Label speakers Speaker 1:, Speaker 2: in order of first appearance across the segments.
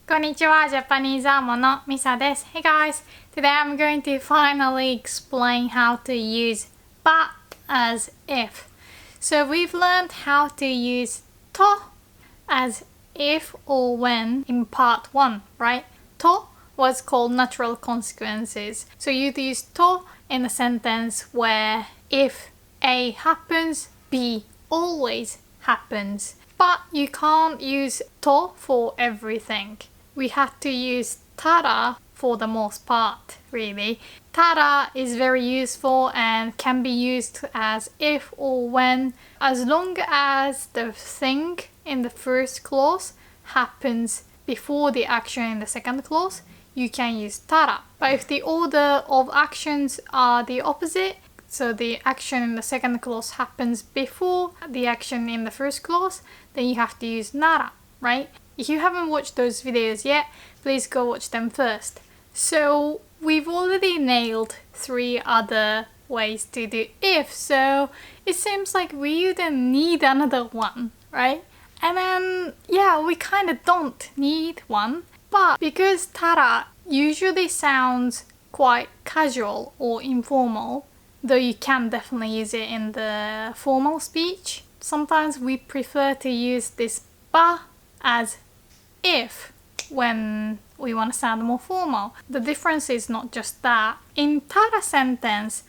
Speaker 1: Konnichiwa, Japanese Amo no Misa desu. Hey guys, today I'm going to finally explain how to use but as if. So we've learned how to use to as if or when in part 1, right? To was called natural consequences. So you'd use to in a sentence where if A happens, B always happens. But you can't use to for everything. We had to use tara for the most part, really. Tara is very useful and can be used as if or when, as long as the thing in the first clause happens before the action in the second clause, you can use tara. But if the order of actions are the opposite, so the action in the second clause happens before the action in the first clause, then you have to use nara, right? If you haven't watched those videos yet, please go watch them first. So we've already nailed 3 other ways to do if, so it seems like we don't need another one, right? And then, yeah, we kind of don't need one, but because tara usually sounds quite casual or informal, though you can definitely use it in the formal speech, sometimes we prefer to use this ba as if when we want to sound more formal. The difference is not just that. In tara sentence,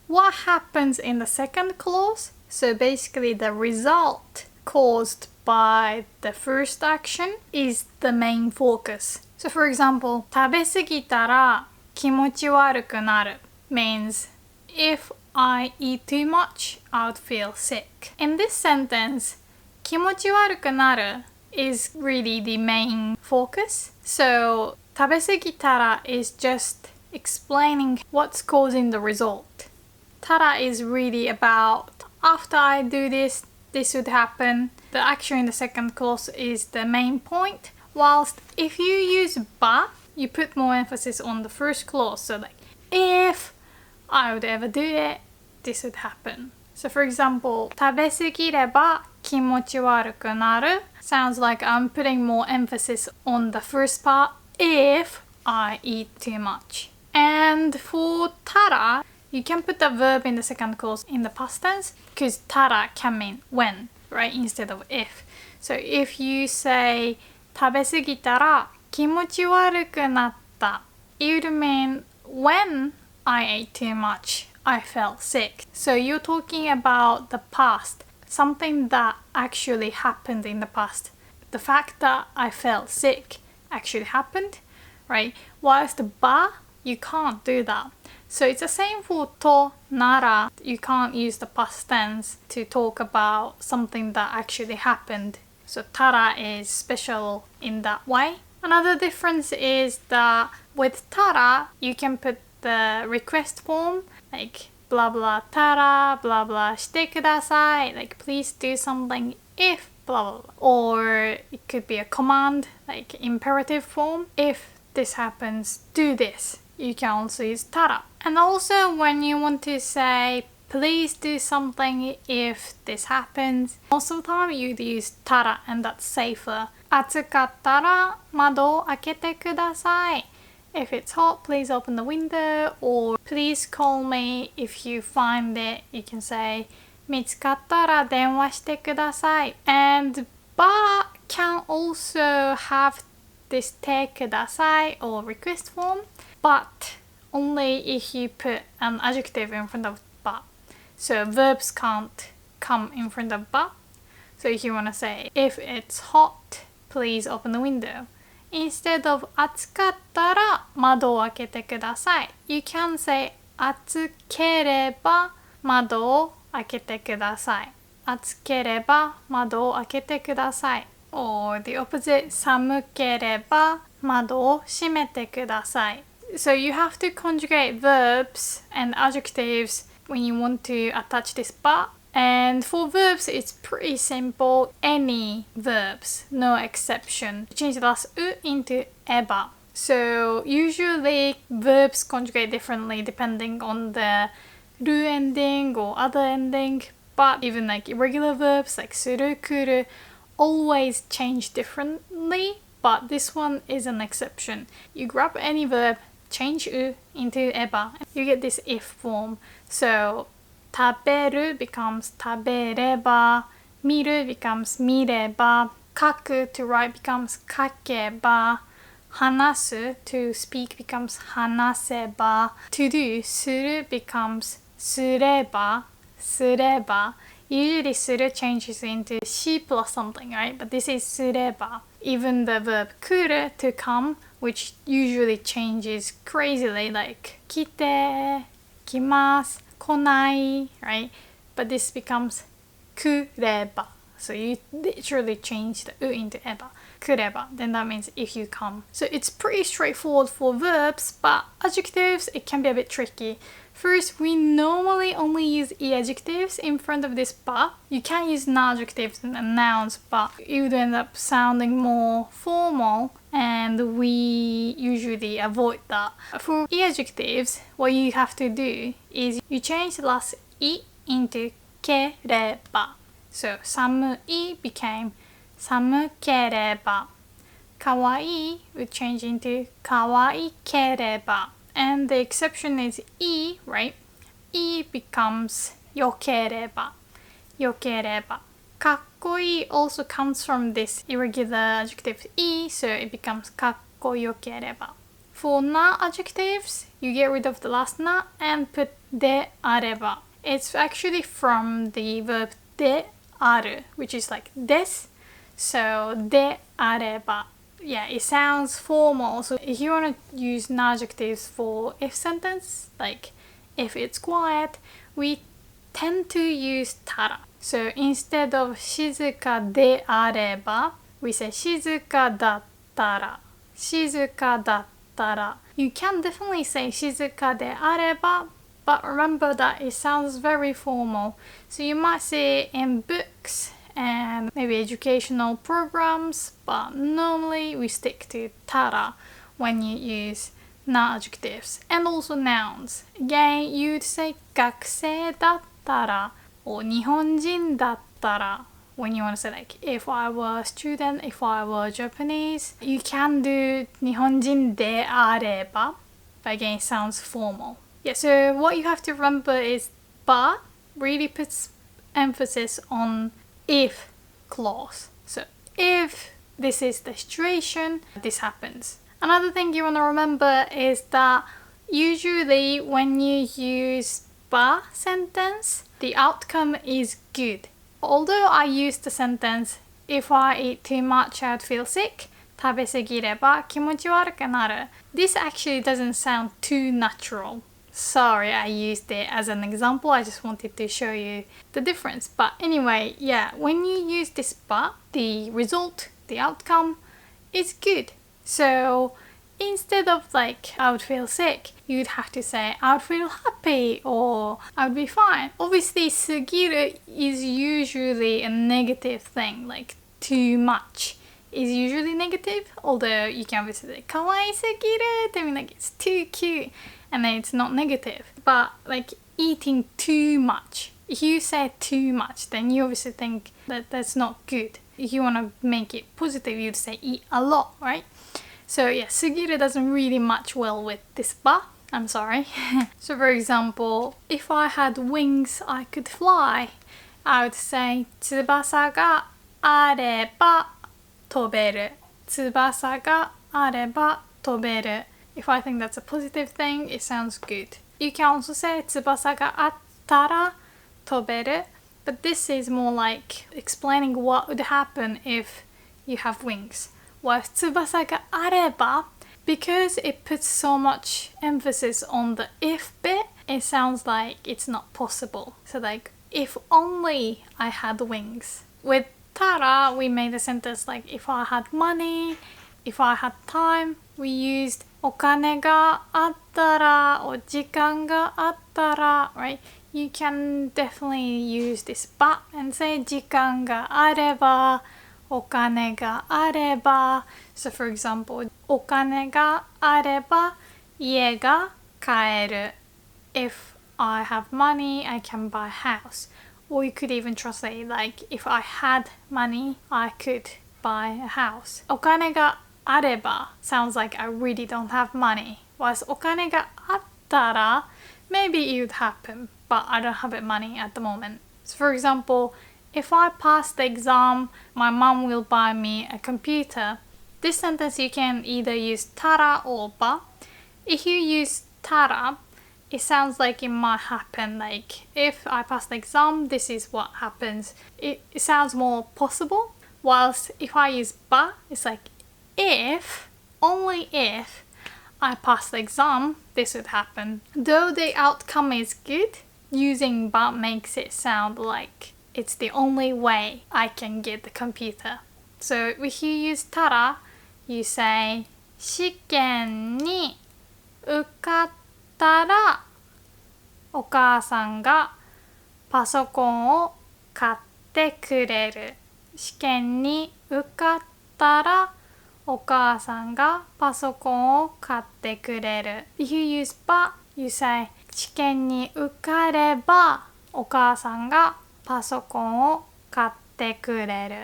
Speaker 1: what happens in the second clause? So basically the result caused by the first action is the main focus. So for example, 食べ過ぎたら気持ち悪くなる means if I eat too much, I would feel sick. In this sentence, 気持ち悪くなる is really the main focus. So 食べ過ぎたら is just explaining what's causing the result. Tara is really about after I do this, this would happen. The action in the second clause is the main point. Whilst if you use ba, you put more emphasis on the first clause. So like if I would ever do it, this would happen. So for example, 食べ過ぎれば気持ち悪くなる sounds like I'm putting more emphasis on the first part if I eat too much. And for tara, you can put the verb in the second clause in the past tense because tara can mean when, right, instead of if. So if you say 食べ過ぎたら気持ち悪くなった it would mean when I ate too much, I felt sick. So you're talking about the past, something that actually happened in the past. The fact that I felt sick actually happened, right? Whilst the ba, you can't do that. So it's the same for to, nara. You can't use the past tense to talk about something that actually happened. So tara is special in that way. Another difference is that with tara, you can put the request form, like blah blah tara, blah blah してください, like please do something if blah blah blah. Or it could be a command, like imperative form. If this happens, do this. You can also use tara. And also when you want to say please do something if this happens, most of the time you'd use tara and that's safer. 暑かったら窓を開けてください. If it's hot, please open the window, or please call me if you find it. You can say 見つかったら電話してください. And ba can also have this てください or request form, but only if you put an adjective in front of ba. So verbs can't come in front of ba. So if you want to say if it's hot, please open the window. Instead of 暑かったら窓を開けてください. You can say 暑ければ窓を開けてください. 暑ければ窓を開けてください. Or the opposite, 寒ければ窓を閉めてください. So you have to conjugate verbs and adjectives when you want to attach this ba. And for verbs, it's pretty simple. Any verbs, no exception. Change the last u into eba. So usually verbs conjugate differently depending on the ru ending or other ending. But even like irregular verbs like suru, kuru, always change differently but this one is an exception. You grab any verb, change u into eba, you get this if form. So 食べる becomes 食べれば, 見る becomes 見れば, 書く to write becomes 書けば, 話す to speak becomes 話せば, to do する becomes すれば, すれば. Usually する changes into し plus something, right? But this is すれば. Even the verb 来る to come, which usually changes crazily, like 来て、来ます、来ない, right? But this becomes 来れば. So you literally change the u into eba. 来れば. Then that means if you come. So it's pretty straightforward for verbs, but adjectives, it can be a bit tricky. First, we normally only use e adjectives in front of this ba. You can use non-adjectives and nouns, but it would end up sounding more formal, and we usually avoid that. For e adjectives, what you have to do is you change the last e into ければ. So 寒い became 寒ければ. かわいい would change into かわいければ. And the exception is e, right? E becomes よければ. よければ. かっこいい also comes from this irregular adjective e, so it becomes かっこよければ. For na adjectives, you get rid of the last na and put であれば. It's actually from the verb である, which is like です. So であれば. Yeah, it sounds formal. So if you want to use non-adjectives for if sentence, like if it's quiet, we tend to use たら. So instead of 静かであれば, we say 静かだったら. 静かだったら. You can definitely say 静かであれば, but remember that it sounds very formal. So you might see it in books and maybe educational programs, but normally we stick to たら when you use non-adjectives and also nouns. Again, you'd say 学生だったら or 日本人だったら when you want to say like if I were a student, if I were Japanese. You can do 日本人であれば, but again it sounds formal. Yeah, so what you have to remember is ば really puts emphasis on if clause. So if this is the situation, this happens. Another thing you want to remember is that usually when you use ば sentence, the outcome is good. Although I use the sentence if I eat too much I'd feel sick, 食べ過ぎれば気持ち悪くなる. This actually doesn't sound too natural. Sorry, I used it as an example. I just wanted to show you the difference. But anyway, yeah, when you use this ば, the result, the outcome is good. So instead of like I would feel sick, you'd have to say I would feel happy or I would be fine. Obviously, 過ぎる is usually a negative thing, like too much is usually negative, although you can obviously say 可愛すぎる I mean like it's too cute and then it's not negative. But like eating too much, if you say too much, then you obviously think that that's not good. If you want to make it positive, you'd say eat a lot, right? So yeah, 過ぎる doesn't really match well with this ば. I'm sorry. So for example, if I had wings, I could fly. I would say 翼があれば飛べる. 翼があれば飛べる. If I think that's a positive thing, it sounds good. You can also say 翼があったら飛べる. But this is more like explaining what would happen if you have wings. Whereas 翼があれば, because it puts so much emphasis on the if bit, it sounds like it's not possible. So like, if only I had wings. With たら, we made a sentence like if I had money, if I had time. We used お金があったら or 時間があったら, right? You can definitely use this ば and say 時間があればお金があれば. So for example, お金があれば家が買える. If I have money, I can buy a house. Or you could even translate like if I had money, I could buy a house. お金があれば sounds like I really don't have money. Whilst お金があったら maybe it would happen, but I don't have money at the moment. So for example, if I pass the exam, my mom will buy me a computer. This sentence you can either use たら or ば. If you use たら, it sounds like it might happen, like if I pass the exam, this is what happens. It sounds more possible. Whilst if I use ば, it's like if, only if I pass the exam, this would happen. Though the outcome is good, using ば makes it sound like it's the only way I can get the computer. So if you use たら, you say 試験に受かったらお母さんがパソコンを買ってくれる。試験に受かったらお母さんがパソコンを買ってくれる。If you use ば you say 試験に受かればお母さんがパソコンを買ってくれる。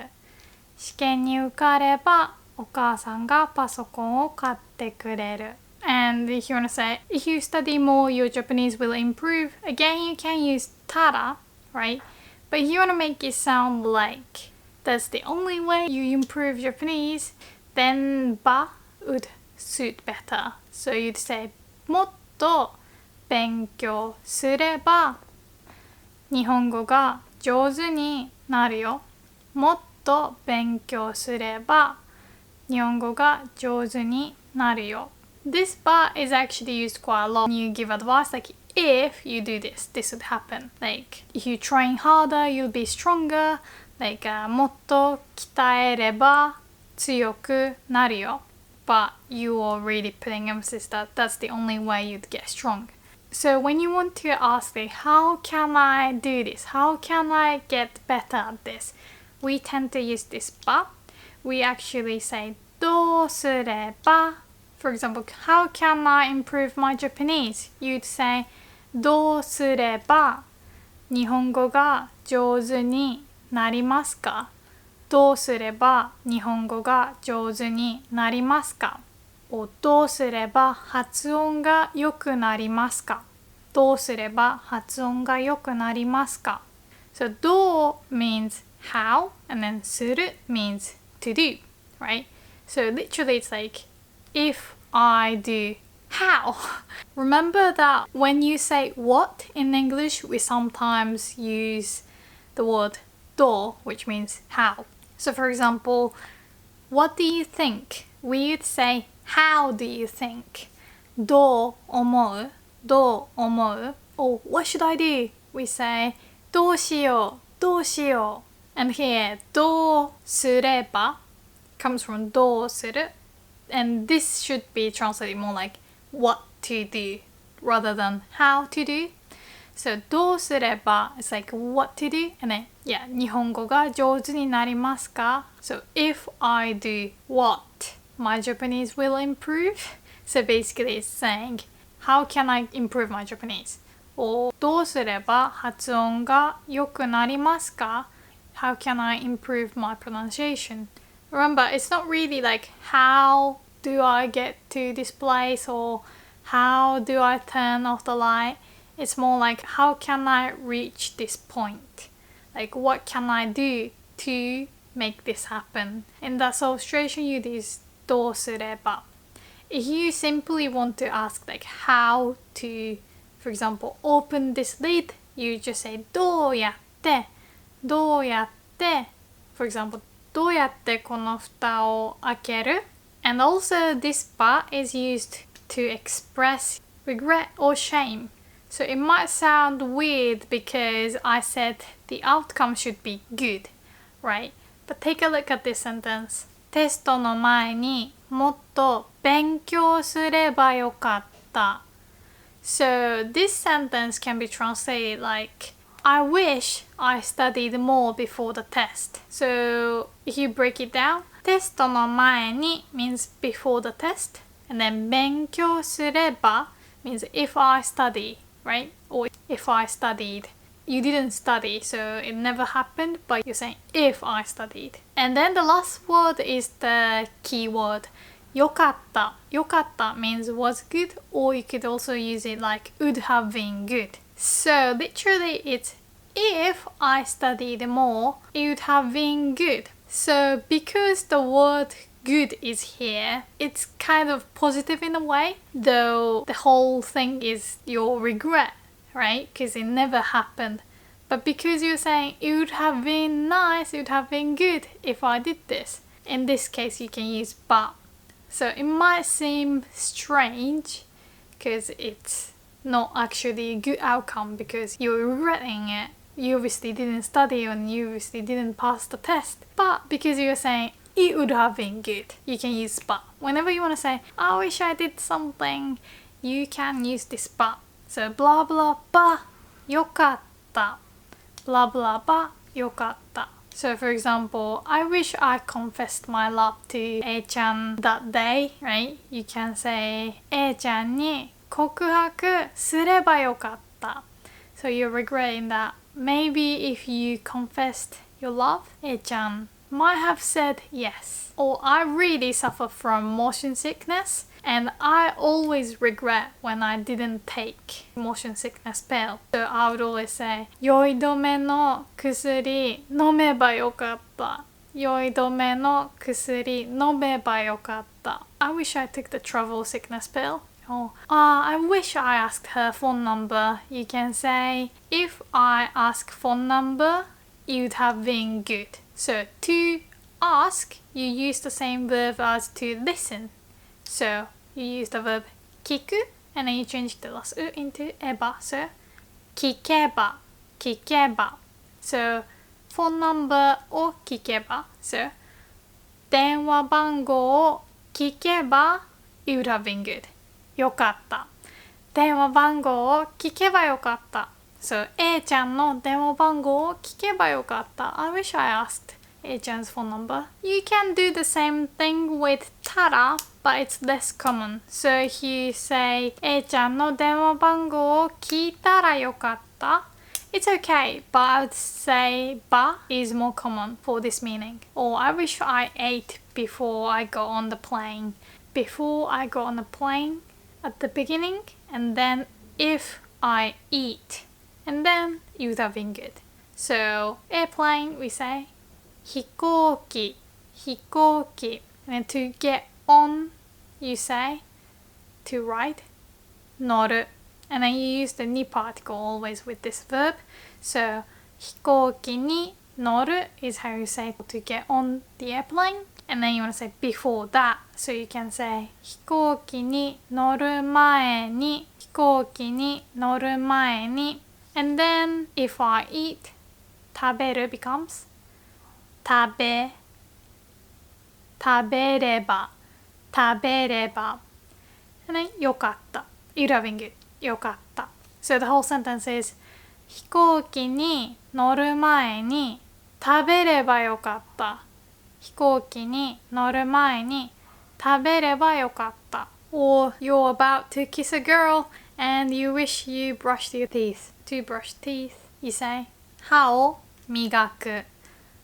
Speaker 1: 試験に受かればお母さんがパソコンを買ってくれる。And if you want to say, if you study more, your Japanese will improve. Again, you can use たら, right? But if you want to make it sound like that's the only way you improve Japanese, then ば would suit better. So you'd say もっと勉強すれば日本語が上手になるよ。もっと勉強すれば日本語が上手になるよ。This ば is actually used quite a lot when you give advice, like if you do this, this would happen. Like if you train harder, you'll be stronger. Like もっと鍛えれば強くなるよ。But you are really putting emphasis that that's the only way you'd get strong. So when you want to ask, like, how can I do this? How can I get better at this? We tend to use this ば. We actually say どうすれば. For example, how can I improve my Japanese? You'd say どうすれば日本語が上手になりますか？どうすれば日本語が上手になりますか？どうすれば発音が良くなりますか？どうすれば発音が良くなりますか？ So どう means how, and then する means to do, right? So literally it's like if I do how. Remember that when you say what in English, we sometimes use the word どう, which means how. So for example, what do you think? We would say how do you think? どう思う? どう思う? Or what should I do? We say どうしよう? どうしよう? And here どうすれば comes from どうする, and this should be translated more like what to do rather than how to do. So どうすれば is like what to do, and then yeah, 日本語が上手になりますか? So if I do what, my Japanese will improve. So basically it's saying how can I improve my Japanese? Or どうすれば発音が良くなりますか? How can I improve my pronunciation? Remember, it's not really like how do I get to this place or how do I turn off the light. It's more like how can I reach this point? Like what can I do to make this happen? In that illustration you use どうすれば. If you simply want to ask like how to, for example, open this lid, you just say どうやって、どうやって. For example, どうやってこの蓋を開ける? And also this ば is used to express regret or shame. So it might sound weird because I said the outcome should be good, right? But take a look at this sentence. テストの前にもっと勉強すればよかった. So this sentence can be translated like I wish I studied more before the test. So if you break it down, テストの前に means before the test, and then 勉強すれば means if I study, right? Or if I studied. You didn't study, so it never happened, but you're saying if I studied. And then the last word is the key word yokatta. Yokatta means was good, or you could also use it like would have been good. So literally it's if I studied more, it would have been good. So because the word good is here, it's kind of positive in a way, though the whole thing is your regret, right? Because it never happened. But because you're saying it would have been nice, it would have been good if I did this. In this case, you can use but. So it might seem strange because it's not actually a good outcome because you're regretting it. You obviously didn't study and you obviously didn't pass the test. But because you're saying it would have been good, you can use but. Whenever you want to say, I wish I did something, you can use this but. So blah blah ba yokatta. Blah blah ba yokatta. So for example, I wish I confessed my love to A-chan that day, right? You can say, A-chan ni kokuhaku sureba yokatta. So you're regretting that maybe if you confessed your love, A-chan might have said yes. Or I really suffer from motion sickness and I always regret when I didn't take motion sickness pill. So I would always say, 酔い止めの薬飲めばよかった。酔い止めの薬飲めばよかった。I wish I took the travel sickness pill. Or, I wish I asked her phone number. You can say, if I ask phone number, it would have been good. So to ask, you use the same verb as to listen. So you use the verb 聞く and then you change the last u into えば. So 聞けば, 聞けば. So phone number を聞けば. So 電話番号を聞けば it would have been good. よかった。電話番号を聞けばよかった。So A ちゃんの電話番号を聞けばよかった。I wish I asked A-chan's phone number. You can do the same thing with tara, but it's less common. So if you say A-chanの電話番号を聞いたらよかった, it's okay, but I would say ba is more common for this meaning. Or I wish I ate before I got on the plane. Before I got on the plane at the beginning, and then if I eat, and then it would have been good. So airplane we say 飛行機, 飛行機. And then to get on, you say to ride, 乗る. And then you use the ni particle always with this verb. So 飛行機に乗る is how you say to get on the airplane. And then you want to say before that. So you can say 飛行機に乗る前に, 飛行機に乗る前に. And then if I eat, 食べる becomes 食べれば and then よかった it would have been good よかった so the whole sentence is 飛行機に乗る前に食べればよかった飛行機に乗る前に食べればよかった or you're about to kiss a girl and you wish you brushed your teeth. To brush teeth, you say 歯を磨く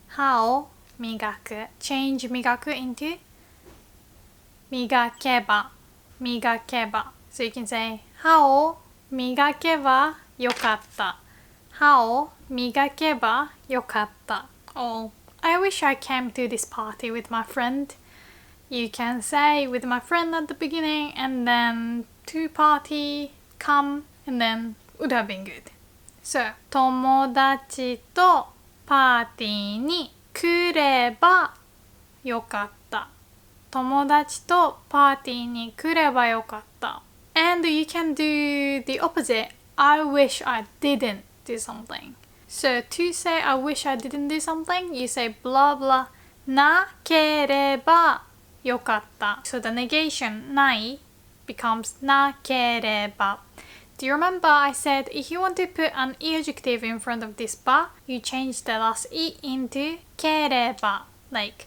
Speaker 1: 歯を磨く change 磨く into 磨けば so you can say 歯を磨けばよかった歯を磨けばよかった or I wish I came to this party with my friend. You can say with my friend at the beginning and then to party, come, and then would have been good. So 友達とパーティーに来ればよかった友達とパーティーに来ればよかった And you can do the opposite. I wish I didn't do something. So to say I wish I didn't do something, you say blah blah なければよかった So the negation ない becomes なければ Do you remember I said if you want to put an adjective in front of this ba, you change the last e into ければ like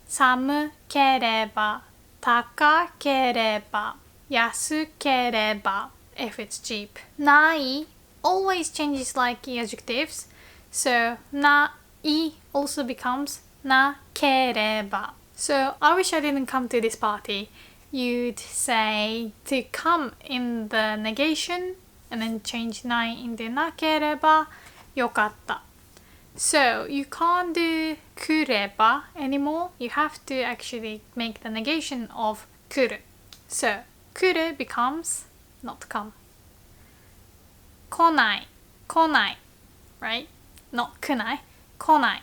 Speaker 1: 寒ければ高ければ安ければ if it's cheap ない always changes like adjectives so ない also becomes なければ So I wish I didn't come to this party you'd say to come in the negation and then change ない into なければよかった. So you can't do 来れば anymore. You have to actually make the negation of 来る. So 来る becomes not come. 来ない right? Not 来ない 来ない.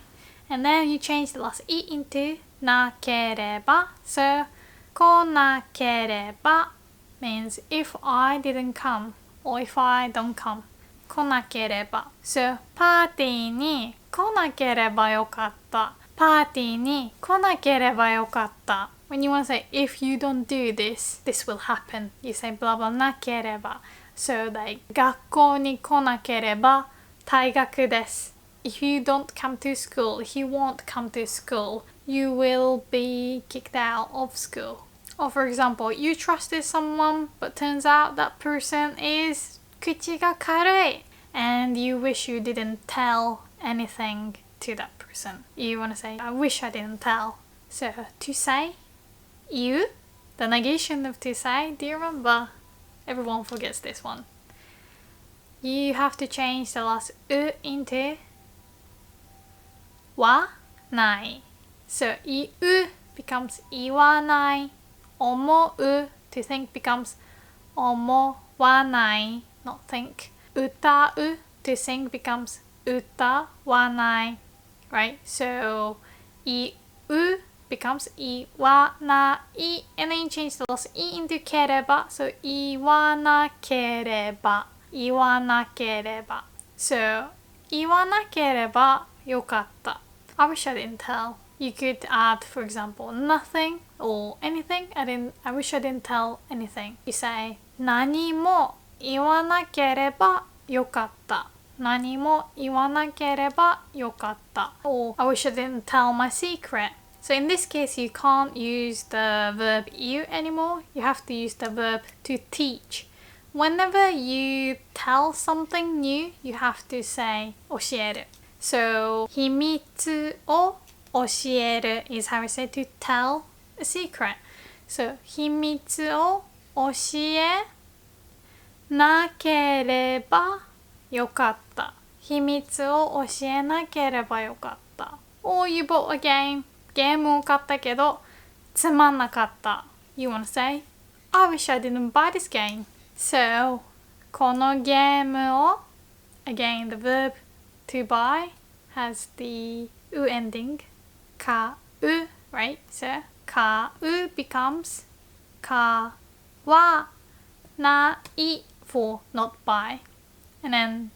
Speaker 1: And then you change the last e into なければ. So 来なければ means if I didn't come or if I don't come. 来なければ. So パーティーに来なければよかった. パーティーに来なければよかった. When you want to say if you don't do this, this will happen. You say blah blah なければ. So like 学校に来なければ退学です. If you don't come to school, if you won't come to school, you will be kicked out of school. Or for example, you trusted someone but turns out that person is 口が軽い and you wish you didn't tell anything to that person. You want to say, I wish I didn't tell. So to say, you, the negation of to say, do you remember? Everyone forgets this one. You have to change the last u into はない. So いう becomes 言わない. 思う to think becomes 思わない not think. 歌う to sing becomes 歌わない right? So 言う becomes 言わない and then you change the last e into ければ so 言わなければ言わなければ so 言わなければよかった I wish I didn't tell. You could add, for example, nothing or anything. I wish I didn't tell anything. You say 何も言わなければよかった. 何も言わなければよかった. Or I wish I didn't tell my secret. So in this case, you can't use the verb you anymore. You have to use the verb to teach. Whenever you tell something new, you have to say 教える. So 秘密を教える is how we say to tell a secret. So 秘密を教えなければよかった. 秘密を教えなければよかった. Or you bought a game. ゲームを買ったけどつまんなかった. You want to say, I wish I didn't buy this game. So このゲームを again the verb to buy has the u ending. 買う right? So 買う becomes 買わない for not buy. And then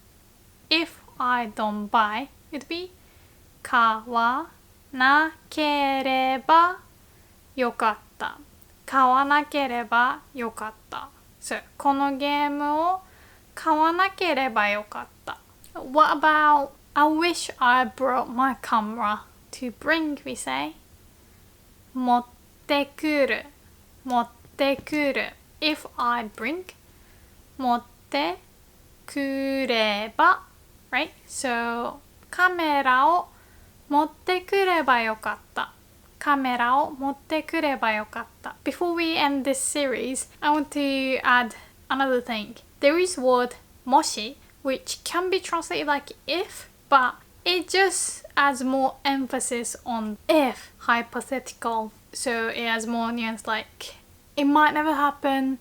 Speaker 1: if I don't buy, it'd be 買わなければよかった. 買わなければよかった. So このゲームを買わなければよかった. What about I wish I brought my camera? To bring, we say 持ってくる持ってくる If I bring 持ってくれば right? So カメラを持ってくればよかった。カメラを持ってくればよかった。Before we end this series, I want to add another thing. There is word もし which can be translated like if, but it just adds more emphasis on if, hypothetical. So it has more nuance like it might never happen,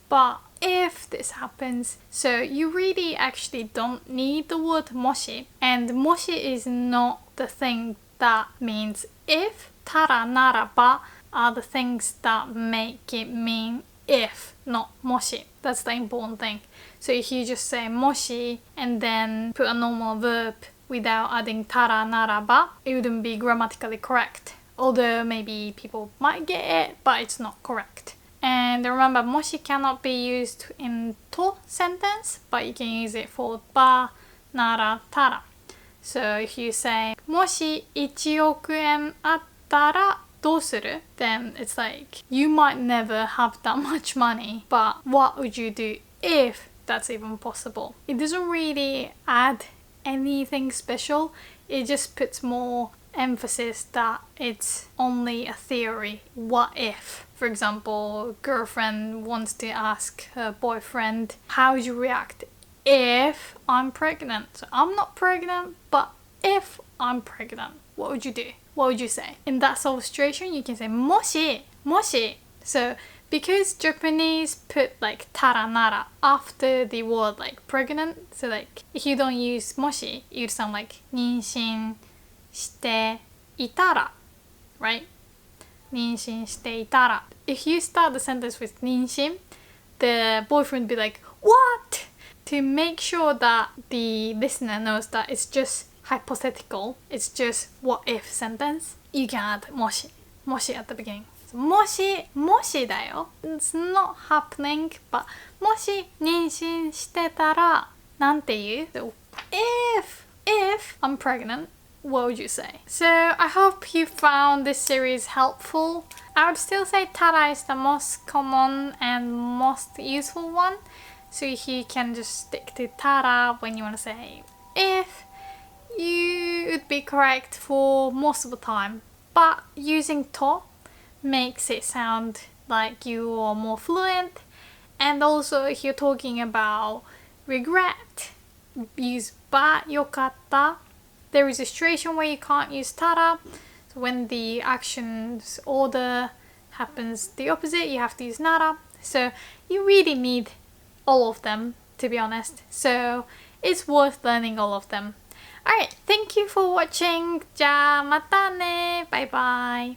Speaker 1: but if this happens. So you really actually don't need the word もし. And もし is not the thing that means if. たらならば are the things that make it mean if, not もし. That's the important thing. So if you just say もし and then put a normal verb without adding たらならば, it wouldn't be grammatically correct. Although maybe people might get it, but it's not correct. And remember, もし cannot be used in と sentence, but you can use it for ばならたら. So if you say もし1億円あったらどうする? Then it's like you might never have that much money, but what would you do if that's even possible? It doesn't really add anything special. It just puts more emphasis that it's only a theory. What if, for example, girlfriend wants to ask her boyfriend, how would you react if I'm pregnant? So I'm not pregnant, but if I'm pregnant, what would you do? What would you say? In that sort of situation, you can say もし So because Japanese put like tara nara after the word like pregnant, so like if you don't use もし, it would sound like 妊娠していたら, right? 妊娠していたら. If you start the sentence with 妊娠, the boyfriend would be like, what? To make sure that the listener knows that it's just hypothetical, it's just what if sentence, you can add もし at the beginning. So, もしだよ. It's not happening, but もし妊娠してたらなんて言う? So, if I'm pregnant, what would you say? So I hope you found this series helpful. I would still say tara is the most common and most useful one. So you can just stick to tara when you want to say if. You would be correct for most of the time, but using to makes it sound like you are more fluent. And also if you're talking about regret, use ba yokatta. There is a situation where you can't use tara. So when the action's order happens the opposite, you have to use nara. So you really need all of them, to be honest. So it's worth learning all of them. Alright, thank you for watching. じゃあまたね。バイバイ。